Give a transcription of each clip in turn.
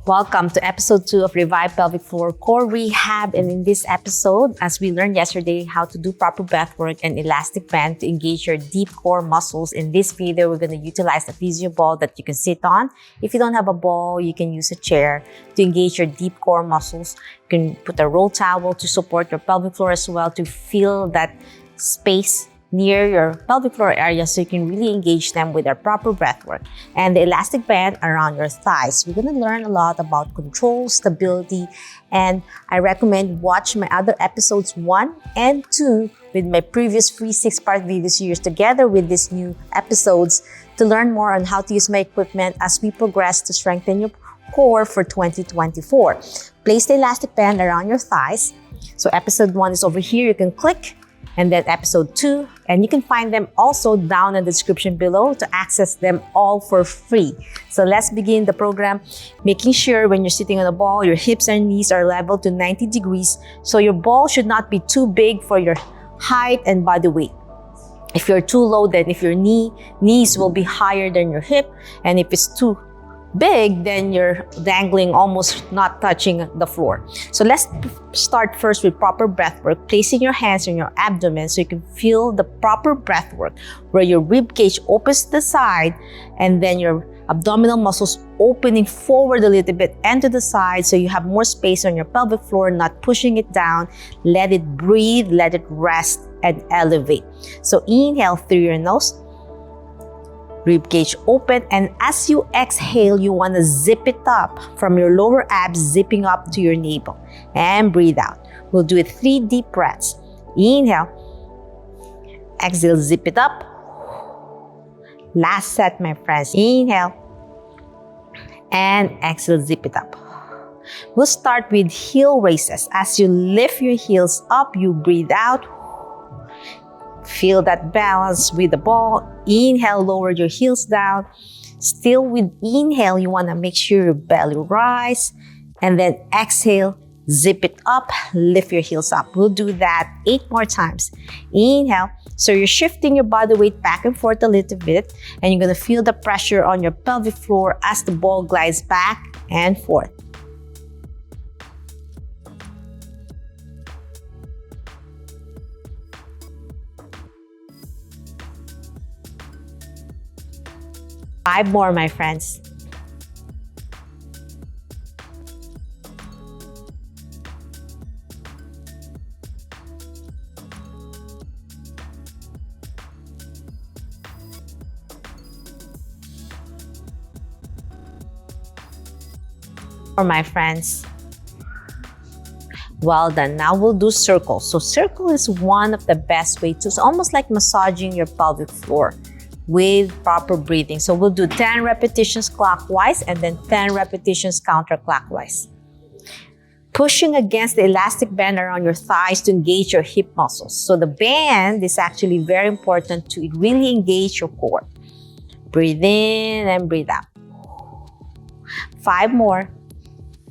Welcome to episode 2 of Revive Pelvic Floor Core Rehab. And in this episode, as we learned yesterday how to do proper breathwork and elastic band to engage your deep core muscles, in this video, we're going to utilize the Physioball that you can sit on. If you don't have a ball, you can use a chair to engage your deep core muscles. You can put a roll towel to support your pelvic floor as well to feel that space near your pelvic floor area so you can really engage them with our proper breath work. And the elastic band around your thighs. We're going to learn a lot about control, stability, and I recommend watch my other episodes 1 and 2 with my previous free 6-part video series together with these new episodes to learn more on how to use my equipment as we progress to strengthen your core for 2024. Place the elastic band around your thighs. So episode 1 is over here. You can click. And then episode 2, and you can find them also down in the description below to access them all for free. So let's begin the program, making sure when you're sitting on a ball, your hips and knees are level to 90 degrees. So your ball should not be too big for your height and body weight. If you're too low, then if your knees will be higher than your hip. And if it's too big, then you're dangling, almost not touching the floor. So let's start first with proper breath work, placing your hands on your abdomen so you can feel the proper breath work where your rib cage opens to the side and then your abdominal muscles opening forward a little bit and to the side so you have more space on your pelvic floor, not pushing it down. Let it breathe, let it rest and elevate. So inhale through your nose. Rib cage open, and as you exhale, you want to zip it up from your lower abs, zipping up to your navel, and breathe out. We'll do it 3 deep breaths. Inhale, exhale, zip it up. Last set, my friends. Inhale, and exhale, zip it up. We'll start with heel raises. As you lift your heels up, you breathe out. Feel that balance with the ball. Inhale, lower your heels down. Still with inhale, you want to make sure your belly rise. And then exhale, zip it up, lift your heels up. We'll do that 8 more times. Inhale. So you're shifting your body weight back and forth a little bit. And you're going to feel the pressure on your pelvic floor as the ball glides back and forth. Five more, my friends. For my friends. Well done. Now we'll do circles. So circle is one of the best ways to, it's almost like massaging your pelvic floor with proper breathing. So we'll do 10 repetitions clockwise and then 10 repetitions counterclockwise. Pushing against the elastic band around your thighs to engage your hip muscles. So the band is actually very important to really engage your core. Breathe in and breathe out. 5 more.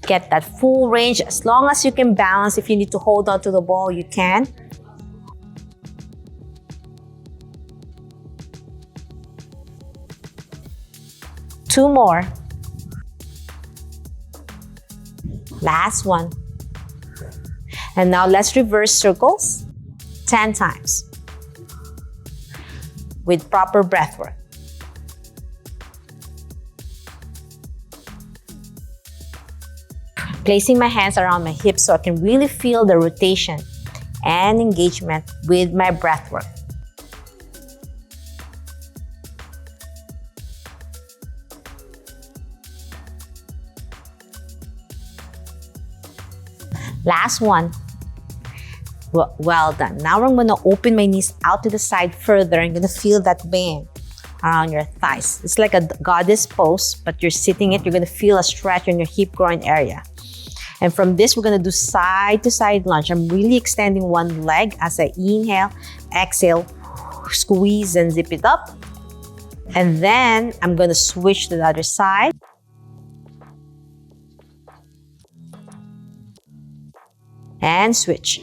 Get that full range as long as you can balance. If you need to hold on to the ball, you can. Two more. Last one. And now let's reverse circles 10 times with proper breath work. Placing my hands around my hips so I can really feel the rotation and engagement with my breath work. Last one. Well done. Now I'm going to open my knees out to the side further. I'm going to feel that band around your thighs. It's like a goddess pose, but you're sitting it. You're going to feel a stretch in your hip groin area. And from this, we're going to do side to side lunge. I'm really extending one leg as I inhale, exhale, squeeze and zip it up. And then I'm going to switch to the other side. And switch.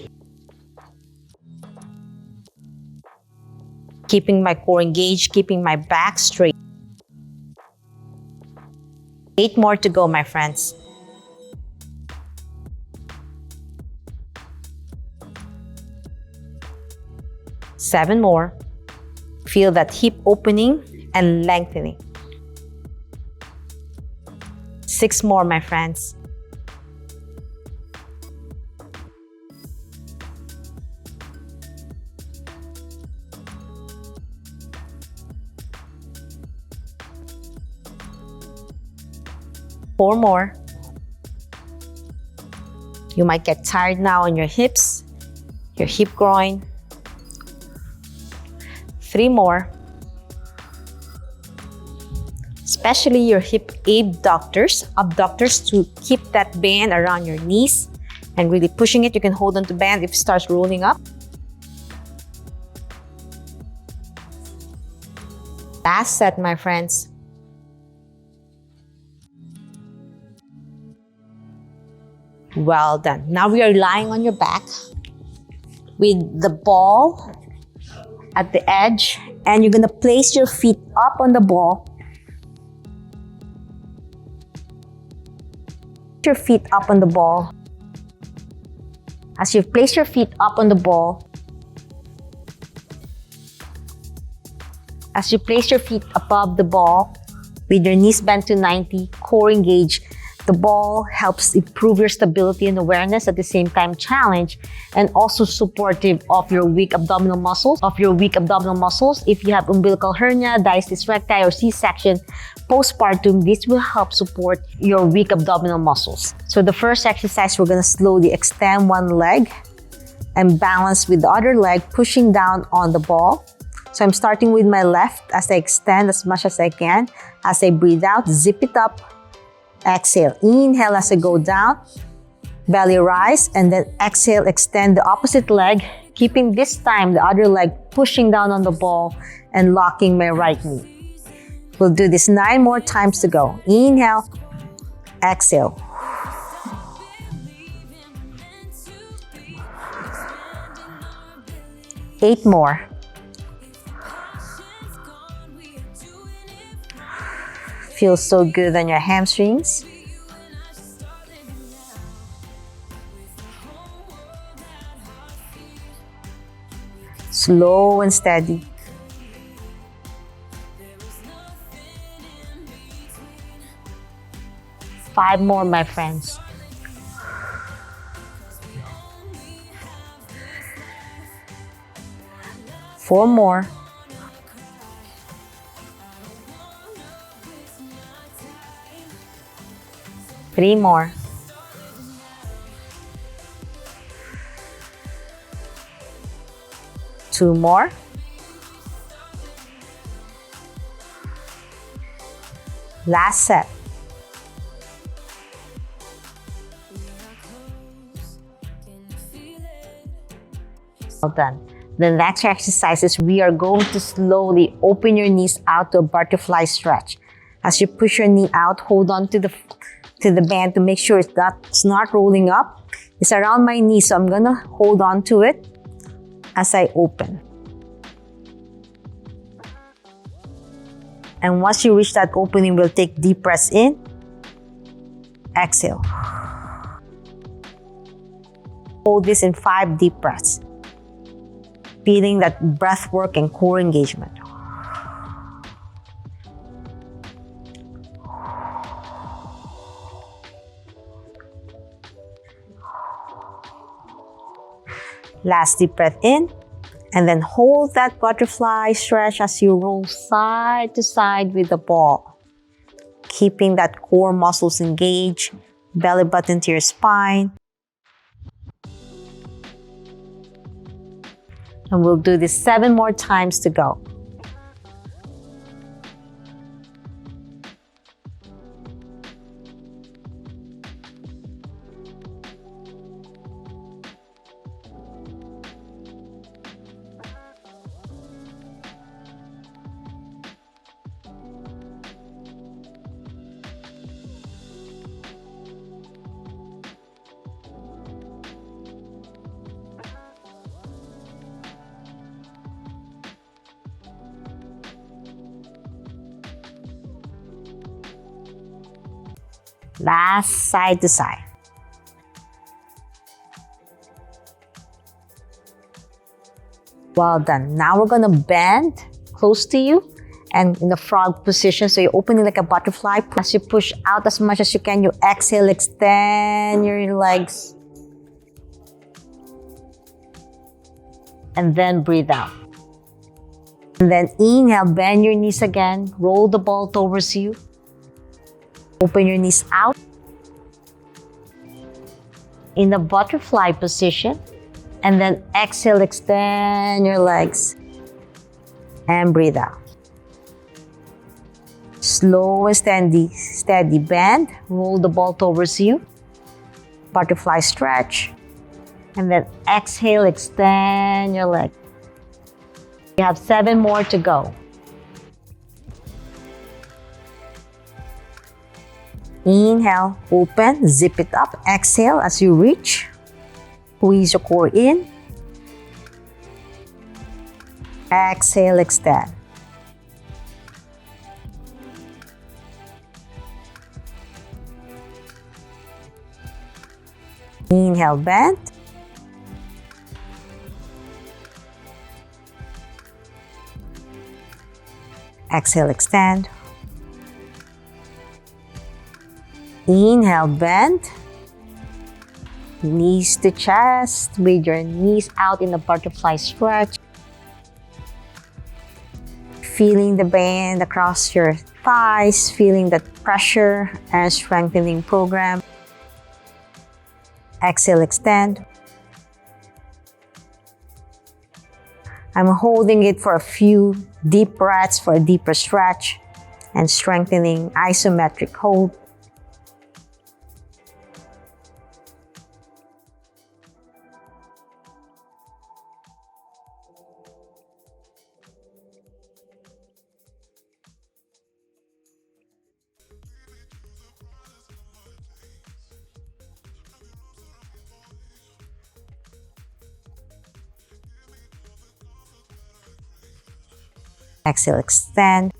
Keeping my core engaged, keeping my back straight. 8 more to go, my friends. 7 more. Feel that hip opening and lengthening. 6 more, my friends. 4 more. You might get tired now on your hips, your hip groin. 3 more. Especially your hip abductors to keep that band around your knees and really pushing it. You can hold on to band if it starts rolling up. Last set, my friends. Well done. Now we are lying on your back with the ball at the edge, and you're gonna place your feet up on the ball. Your feet up on the ball. As you place your feet up on the ball, as you place your feet above the ball with your knees bent to 90, core engaged, the ball helps improve your stability and awareness, at the same time challenge and also supportive of your weak abdominal muscles. If you have umbilical hernia, diastasis recti, or C-section postpartum, this will help support your weak abdominal muscles. So the first exercise, we're gonna slowly extend one leg and balance with the other leg, pushing down on the ball. So I'm starting with my left as I extend as much as I can. As I breathe out, zip it up. Exhale, inhale as I go down, belly rise, and then exhale, extend the opposite leg, keeping this time the other leg pushing down on the ball and locking my right knee. We'll do this 9 more times to go. Inhale, exhale. Eight more. Feels so good on your hamstrings. Slow and steady. Five more, my friends. Four more. Three more. Two more. Last set. Well done. The next exercise is we are going to slowly open your knees out to a butterfly stretch. As you push your knee out, hold on to the band to make sure it's not rolling up. It's around my knee, so I'm gonna hold on to it as I open. And once you reach that opening, we'll take deep breaths in. Exhale. Hold this in 5 deep breaths. Feeling that breath work and core engagement. Last deep breath in, and then hold that butterfly stretch as you roll side to side with the ball. Keeping that core muscles engaged, belly button to your spine. And we'll do this 7 more times to go. Last side to side. Well done. Now we're gonna bend close to you and in the frog position. So you're opening like a butterfly. As you push out as much as you can, you exhale, extend your legs. And then breathe out. And then inhale, bend your knees again. Roll the ball towards you. Open your knees out. In the butterfly position. And then exhale, extend your legs. And breathe out. Slow and steady bend. Roll the ball towards you. Butterfly stretch. And then exhale, extend your leg. You have 7 more to go. Inhale, open, zip it up. Exhale as you reach. Squeeze your core in. Exhale, extend. Inhale, bend. Exhale, extend. Inhale, bend. Knees to chest with your knees out in a butterfly stretch. Feeling the bend across your thighs, feeling that pressure and strengthening program. Exhale, extend. I'm holding it for a few deep breaths for a deeper stretch and strengthening isometric hold. Exhale, extend.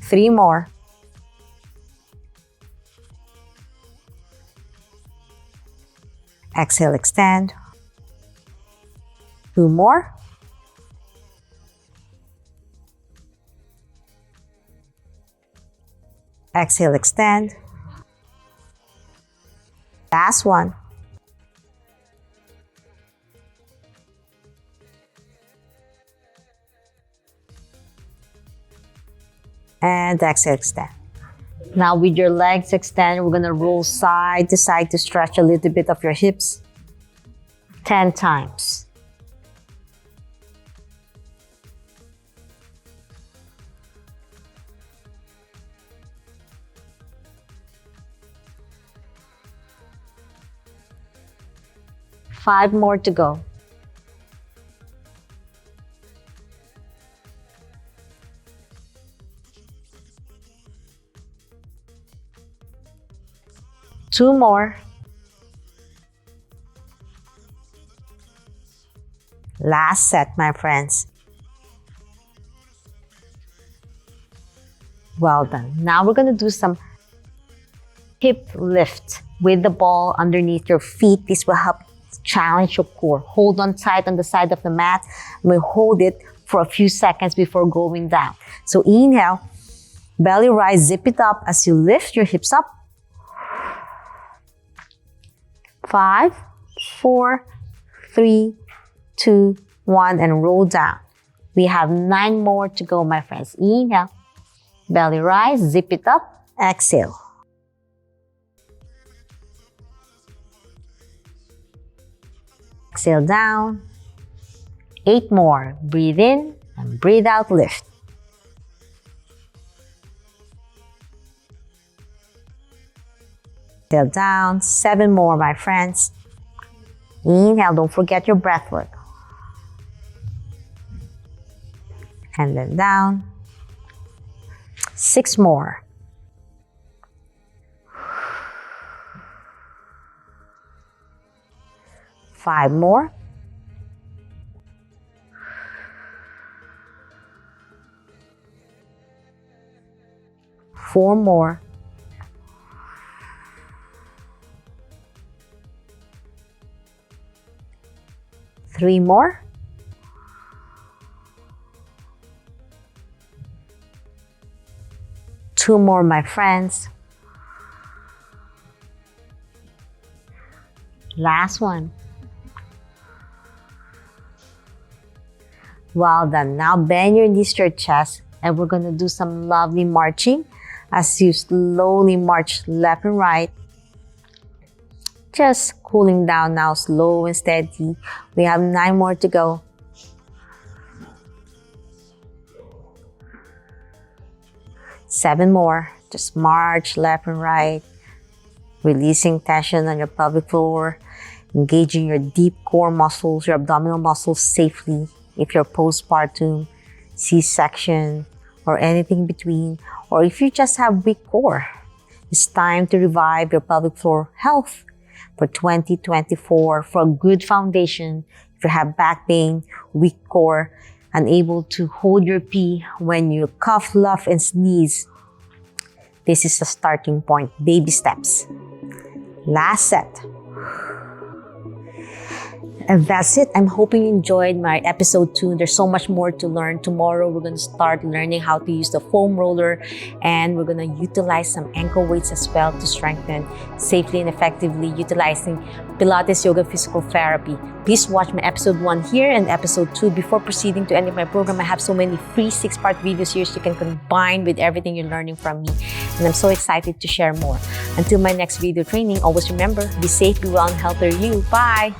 3 more. Exhale, extend. 2 more. Exhale, extend. Last one. And exhale, extend. Now with your legs extended, we're gonna roll side to side to stretch a little bit of your hips. 10 times. Five more to go. Two more. Last set, my friends. Well done. Now we're gonna do some hip lift with the ball underneath your feet. This will help challenge your core. Hold on tight on the side of the mat. We hold it for a few seconds before going down. So inhale, belly rise, zip it up as you lift your hips up. 5, 4, 3, 2, 1, and roll down. We have 9 more to go, my friends. Inhale, belly rise, zip it up, exhale. Exhale down. 8 more. Breathe in and breathe out, lift. Exhale down. 7 more, my friends. Inhale, don't forget your breath work. And then down. 6 more. Five more. 4 more. 3 more. Two more, my friends. Last one. Well done. Now bend your knees to your chest, and we're gonna do some lovely marching as you slowly march left and right. Just cooling down now, slow and steady. We have 9 more to go. Seven more. Just march left and right, releasing tension on your pelvic floor, engaging your deep core muscles, your abdominal muscles safely. If you're postpartum, C-section, or anything in between, or if you just have weak core, it's time to revive your pelvic floor health for 2024 for a good foundation. If you have back pain, weak core, unable to hold your pee when you cough, laugh, and sneeze, this is the starting point. Baby steps. Last set. And that's it. I'm hoping you enjoyed my episode 2. There's so much more to learn. Tomorrow, we're going to start learning how to use the foam roller, and we're going to utilize some ankle weights as well to strengthen safely and effectively utilizing Pilates, yoga, physical therapy. Please watch my episode 1 here and episode 2 before proceeding to any of my program. I have so many free 6-part video series you can combine with everything you're learning from me. And I'm so excited to share more. Until my next video training, always remember, be safe, be well, and healthier you. Bye!